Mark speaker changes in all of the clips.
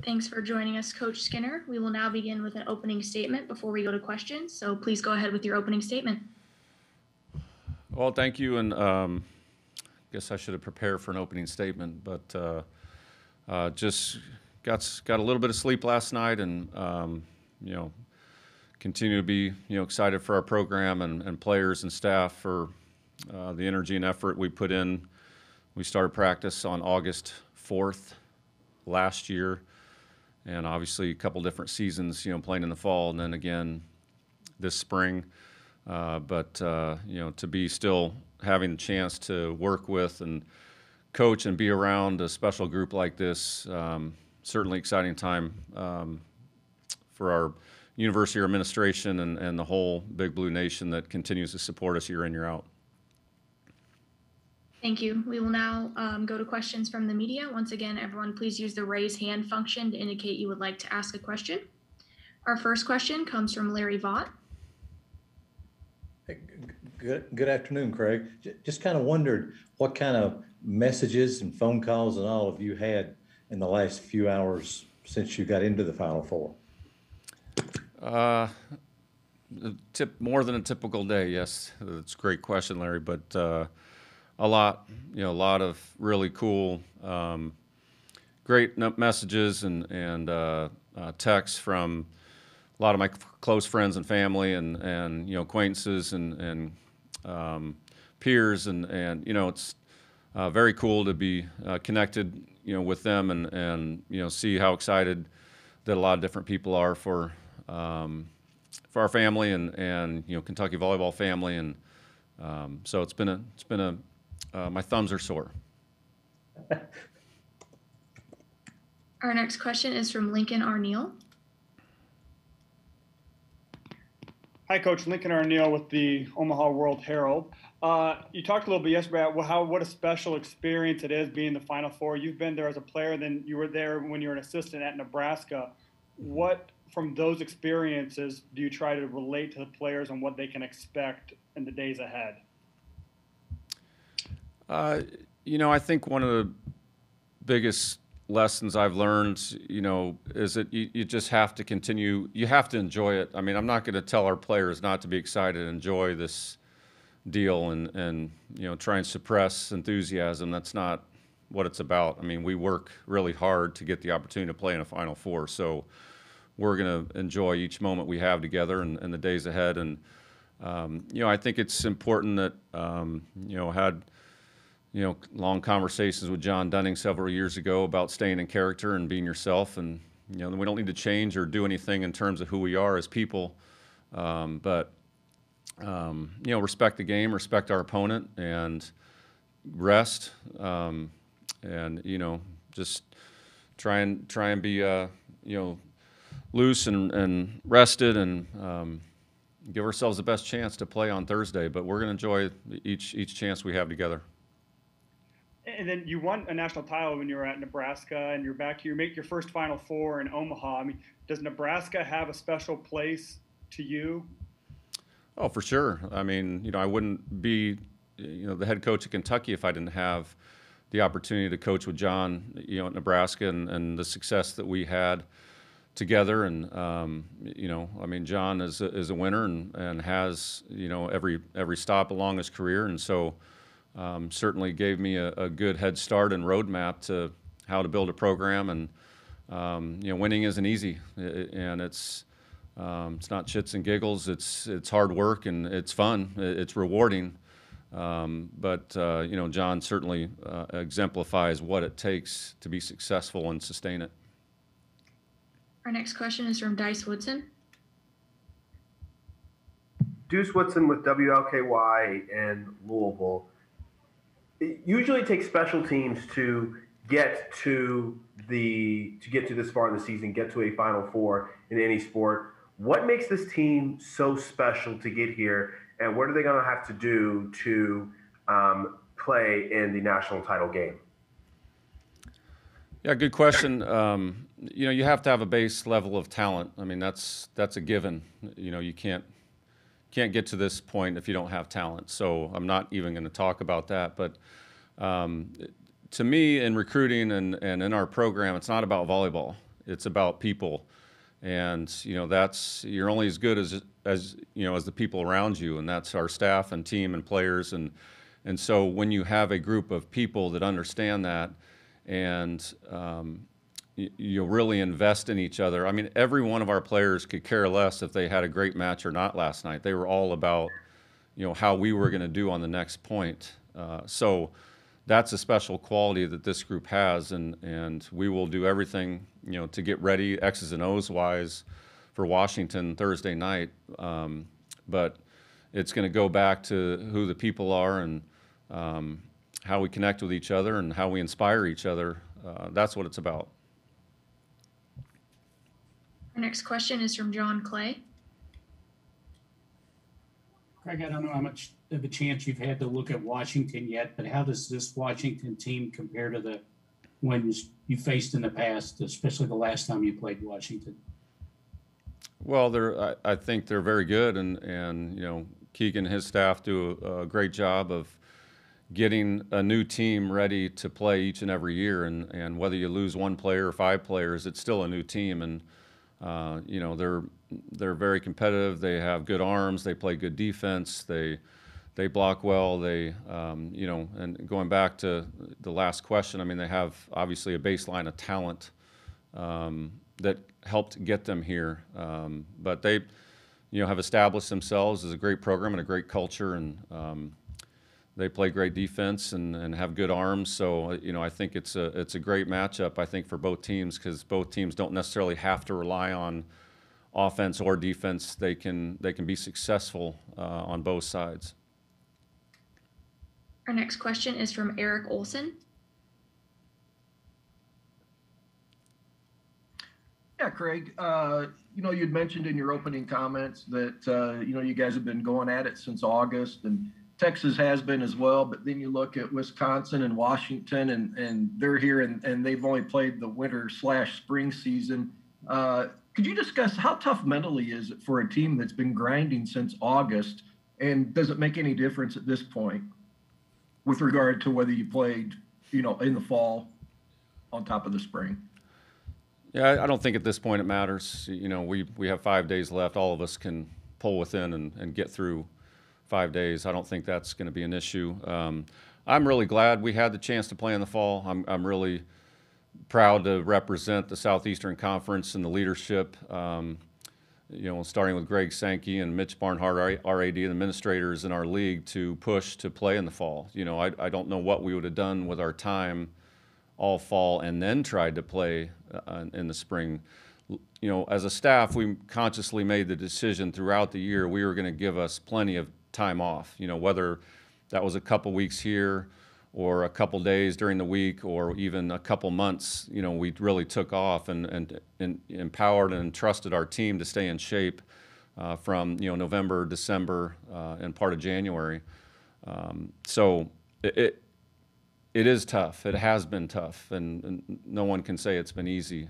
Speaker 1: Thanks for joining us, Coach Skinner. We will now begin with an opening statement before we go to questions. So please go ahead with your opening statement.
Speaker 2: Well, thank you, and guess I should have prepared for an opening statement, but just got a little bit of sleep last night, and you know, continue to be excited for our program and players and staff for the energy and effort we put in. We started practice on August 4th last year, and obviously a couple different seasons, playing in the fall and then again this spring. But to be still having the chance to work with and coach and be around a special group like this, certainly exciting time for our university administration and the whole Big Blue Nation that continues to support us year in, year out.
Speaker 1: Thank you. We will now go to questions from the media. Once again, everyone, please use the raise hand function to indicate you would like to ask a question. Our first question comes from Larry Vaught.
Speaker 3: Hey, good afternoon, Craig. Just kind of wondered what kind of messages and phone calls and all of you had in the last few hours since you got into the Final Four.
Speaker 2: More than a typical day, yes. That's a great question, Larry, but a lot of really cool, great messages and texts from a lot of my close friends and family and acquaintances and peers and it's very cool to be connected with them and see how excited that a lot of different people are for our family and Kentucky volleyball family, and so it's been a my thumbs are sore.
Speaker 1: Our next question is from Lincoln Arneal.
Speaker 4: Hi, Coach. Lincoln Arneal with the Omaha World Herald. You talked a little bit yesterday about what a special experience it is being the Final Four. You've been there as a player, then you were there when you were an assistant at Nebraska. What, from those experiences, do you try to relate to the players and what they can expect in the days ahead?
Speaker 2: I think one of the biggest lessons I've learned, is that you just have to continue. You have to enjoy it. I mean, I'm not going to tell our players not to be excited and enjoy this deal and try and suppress enthusiasm. That's not what it's about. I mean, we work really hard to get the opportunity to play in a Final Four, so we're going to enjoy each moment we have together and the days ahead. And I think it's important that had long conversations with John Dunning several years ago about staying in character and being yourself. And, we don't need to change or do anything in terms of who we are as people. But respect the game, respect our opponent, and rest. And, just try and be, loose and rested and give ourselves the best chance to play on Thursday. But we're going to enjoy each chance we have together.
Speaker 4: And then you won a national title when you were at Nebraska, and you're back here. You make your first Final Four in Omaha. I mean, does Nebraska have a special place to you?
Speaker 2: Oh, for sure. I mean, I wouldn't be, the head coach of Kentucky if I didn't have the opportunity to coach with John, at Nebraska and the success that we had together. And, I mean, John is a winner and has, every stop along his career. And so, certainly gave me a good head start and roadmap to how to build a program. And winning isn't easy, and it's not chits and giggles. It's hard work and it's fun. It's rewarding. But John certainly exemplifies what it takes to be successful and sustain it.
Speaker 1: Our next question is from Dice Woodson.
Speaker 5: Deuce Woodson with WLKY in Louisville. It usually takes special teams to get to this far in the season, get to a Final Four in any sport. What makes this team so special to get here, and what are they going to have to do to play in the national title game?
Speaker 2: Yeah, good question. You have to have a base level of talent. I mean, that's a given. You can't get to this point if you don't have talent. So I'm not even going to talk about that. But to me, in recruiting and in our program, it's not about volleyball. It's about people. And, that's, you're only as good as the people around you, and that's our staff and team and players. And so when you have a group of people that understand that, and you really invest in each other. I mean, every one of our players could care less if they had a great match or not last night. They were all about, how we were going to do on the next point. So that's a special quality that this group has, and we will do everything, to get ready, X's and O's wise, for Washington Thursday night. But it's going to go back to who the people are, and how we connect with each other and how we inspire each other. That's what it's about.
Speaker 1: Our next question is from John Clay.
Speaker 6: Craig, I don't know how much of a chance you've had to look at Washington yet, but how does this Washington team compare to the ones you faced in the past, especially the last time you played Washington?
Speaker 2: Well, I think they're very good, and Keegan and his staff do a great job of getting a new team ready to play each and every year. And whether you lose one player or 5 players, it's still a new team. And they're very competitive. They have good arms. They play good defense. They block well. And going back to the last question, I mean, they have obviously a baseline of talent that helped get them here. But they, have established themselves as a great program and a great culture, and they play great defense and have good arms. So, I think it's a great matchup, I think, for both teams, because both teams don't necessarily have to rely on offense or defense. They can be successful on both sides.
Speaker 1: Our next question is from Eric Olson.
Speaker 7: Yeah, Craig, you'd mentioned in your opening comments that, you guys have been going at it since August, and Texas has been as well. But then you look at Wisconsin and Washington, and they're here, and they've only played the winter/spring season. Could you discuss how tough mentally is it for a team that's been grinding since August? And does it make any difference at this point with regard to whether you played, in the fall on top of the spring?
Speaker 2: Yeah, I don't think at this point it matters. We have 5 days left. All of us can pull within and get through 5 days. I don't think that's going to be an issue. I'm really glad we had the chance to play in the fall. I'm really proud to represent the Southeastern Conference and the leadership, starting with Greg Sankey and Mitch Barnhart, our AD, and administrators in our league, to push to play in the fall. I don't know what we would have done with our time all fall and then tried to play in the spring. As a staff, we consciously made the decision throughout the year we were going to give us plenty of time off, whether that was a couple weeks here or a couple days during the week or even a couple months. We really took off and empowered and trusted our team to stay in shape from November, December, and part of January. So it is tough. It has been tough, and no one can say it's been easy.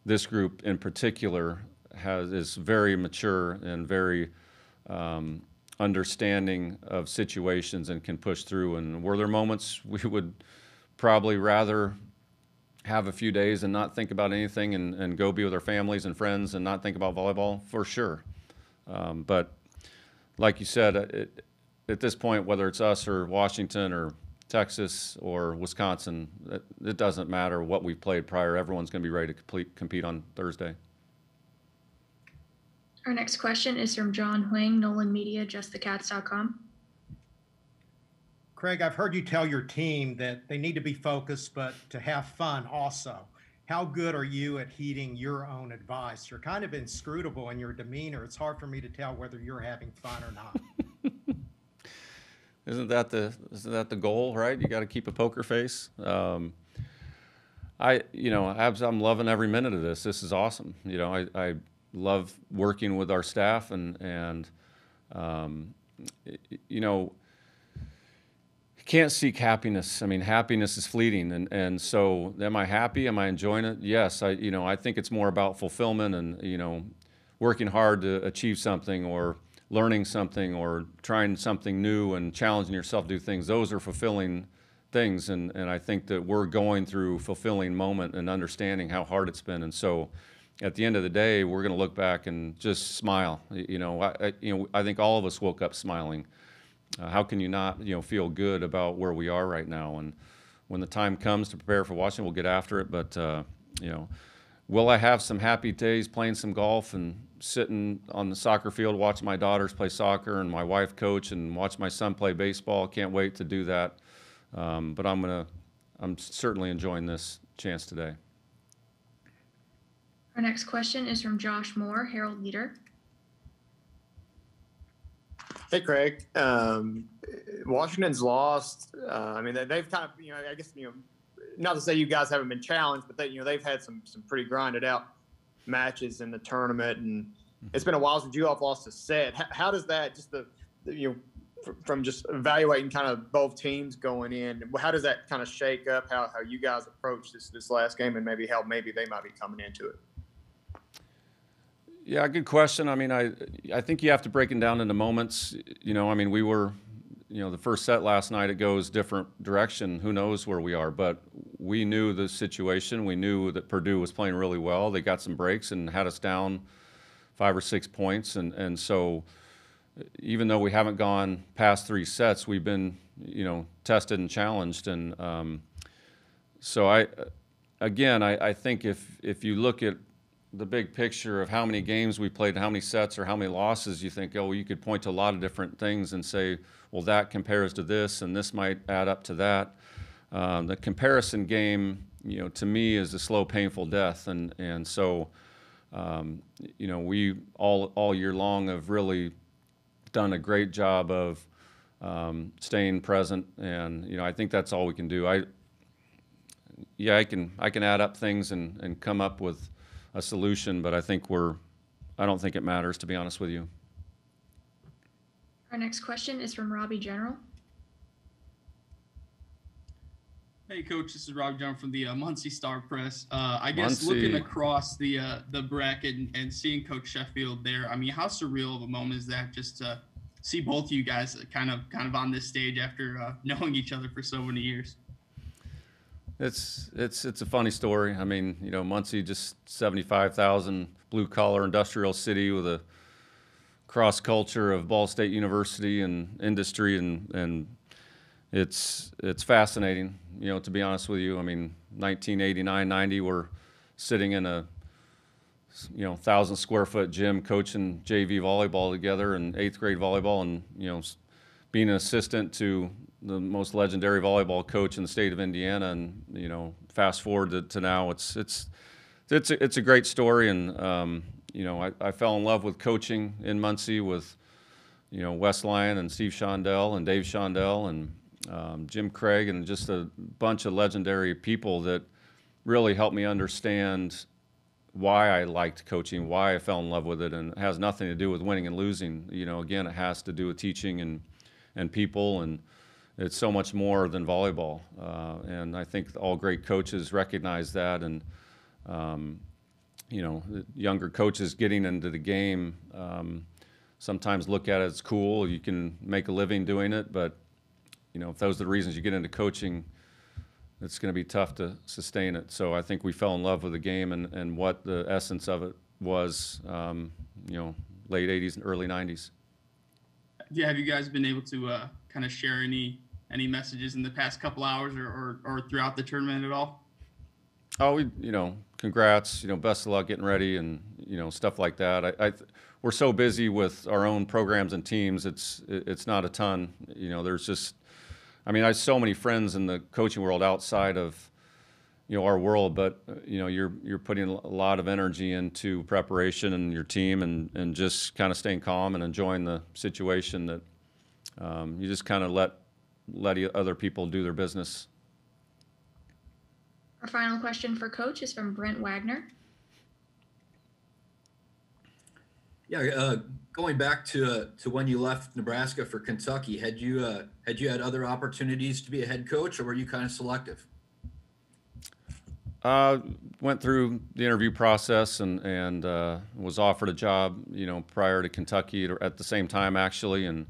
Speaker 2: This group in particular is very mature and very understanding of situations and can push through. And were there moments we would probably rather have a few days and not think about anything and go be with our families and friends and not think about volleyball? For sure. But like you said, at this point, whether it's us or Washington or Texas or Wisconsin, it doesn't matter what we've played prior. Everyone's going to be ready to compete on Thursday.
Speaker 1: Our next question is from John Huang, Nolan Media, justthecats.com.
Speaker 8: Craig, I've heard you tell your team that they need to be focused, but to have fun also. How good are you at heeding your own advice? You're kind of inscrutable in your demeanor. It's hard for me to tell whether you're having fun or not.
Speaker 2: Isn't that the goal, right? You got to keep a poker face. I'm loving every minute of this. This is awesome. I love working with our staff and you can't seek happiness. I mean, happiness is fleeting, and so am I happy? Am I enjoying it? Yes. I think it's more about fulfillment and working hard to achieve something or learning something or trying something new and challenging yourself to do things. Those are fulfilling things, and I think that we're going through a fulfilling moment and understanding how hard it's been. And so at the end of the day, we're going to look back and just smile. I think all of us woke up smiling. How can you not, feel good about where we are right now? And when the time comes to prepare for Washington, we'll get after it. But, will I have some happy days playing some golf and sitting on the soccer field watching my daughters play soccer and my wife coach and watch my son play baseball? Can't wait to do that. But I'm certainly enjoying this chance today.
Speaker 1: Our next question is from Josh Moore, Herald Leader.
Speaker 9: Hey, Craig. Washington's lost. I mean, they've kind of, I guess, not to say you guys haven't been challenged, but they've had some pretty grinded out matches in the tournament, and it's been a while since you all lost a set. How does that just from just evaluating kind of both teams going in, how does that kind of shake up how you guys approach this last game, and maybe how they might be coming into it?
Speaker 2: Yeah, good question. I mean, I think you have to break it down into moments. We were, the first set last night, it goes different direction. Who knows where we are? But we knew the situation. We knew that Purdue was playing really well. They got some breaks and had us down 5 or 6 points. And so even though we haven't gone past 3 sets, we've been, tested and challenged. And so I think if you look at the big picture of how many games we played, how many sets or how many losses, you think, you could point to a lot of different things and say, well, that compares to this and this might add up to that. The comparison game, to me is a slow, painful death. And so, we all year long have really done a great job of staying present. And, I think that's all we can do. I can add up things and come up with a solution, but I don't think it matters, to be honest with you.
Speaker 1: Our next question is from Robbie General.
Speaker 10: Hey, Coach, this is Robbie General from the Muncie Star Press. I guess
Speaker 2: Muncie.
Speaker 10: Looking across the bracket and seeing Coach Sheffield there, I mean, how surreal of a moment is that, just to see both of you guys kind of on this stage after knowing each other for so many years?
Speaker 2: It's a funny story. I mean, Muncie, just 75,000 blue collar industrial city with a cross culture of Ball State University and industry, and it's fascinating. To be honest with you, I mean, 1989, 90, we're sitting in a 1,000 square foot gym coaching JV volleyball together and 8th grade volleyball, and being an assistant to the most legendary volleyball coach in the state of Indiana, and fast forward to now, it's a great story. And I fell in love with coaching in Muncie with Wes Lyon and Steve Shondell and Dave Shondell and Jim Craig, and just a bunch of legendary people that really helped me understand why I liked coaching, why I fell in love with it. And it has nothing to do with winning and losing. Again, it has to do with teaching and people, and it's so much more than volleyball. And I think all great coaches recognize that. And, younger coaches getting into the game sometimes look at it as cool. You can make a living doing it, but, if those are the reasons you get into coaching, it's going to be tough to sustain it. So I think we fell in love with the game and what the essence of it was, late 80s and early 90s.
Speaker 10: Yeah, have you guys been able to kind of share any messages in the past couple hours or throughout the tournament at all?
Speaker 2: Oh, congrats, best of luck getting ready and, stuff like that. We're so busy with our own programs and teams, it's not a ton. There's just, I have so many friends in the coaching world outside of, our world, but, you're putting a lot of energy into preparation and your team and just kind of staying calm and enjoying the situation that you just kind of let other people do their business.
Speaker 1: Our final question for Coach is from Brent Wagner.
Speaker 11: Yeah, going back to when you left Nebraska for Kentucky, had you had other opportunities to be a head coach, or were you kind of selective?
Speaker 2: Went through the interview process and was offered a job, prior to Kentucky at the same time, actually, and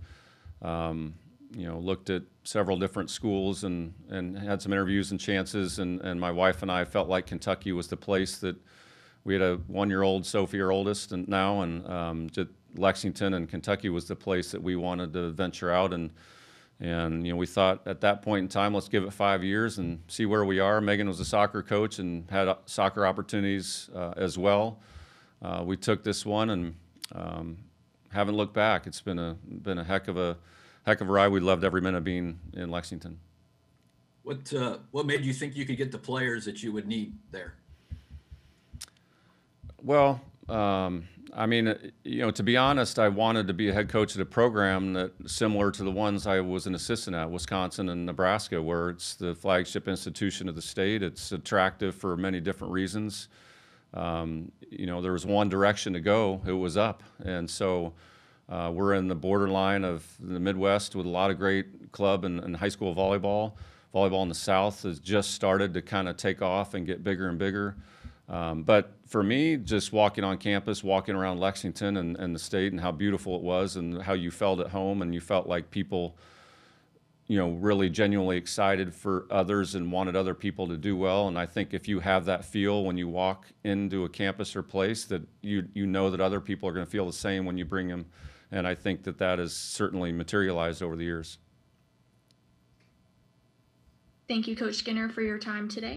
Speaker 2: looked at several different schools and had some interviews and chances. And my wife and I felt like Kentucky was the place that we had a 1-year-old, Sophie, our oldest, and now, and Lexington and Kentucky was the place that we wanted to venture out. And we thought at that point in time, let's give it 5 years and see where we are. Megan was a soccer coach and had soccer opportunities as well. We took this one and haven't looked back. It's been a heck of a ride. We loved every minute of being in Lexington.
Speaker 11: What made you think you could get the players that you would need there?
Speaker 2: Well, to be honest, I wanted to be a head coach at a program that similar to the ones I was an assistant at, Wisconsin and Nebraska, where it's the flagship institution of the state. It's attractive for many different reasons. There was one direction to go, it was up. And so we're in the borderline of the Midwest with a lot of great club and high school volleyball. Volleyball in the South has just started to kind of take off and get bigger and bigger. But for me, just walking on campus, walking around Lexington and the state and how beautiful it was and how you felt at home and you felt like people, really genuinely excited for others and wanted other people to do well. And I think if you have that feel when you walk into a campus or place that you know that other people are going to feel the same when you bring them. And I think that has certainly materialized over the years.
Speaker 1: Thank you, Coach Skinner, for your time today.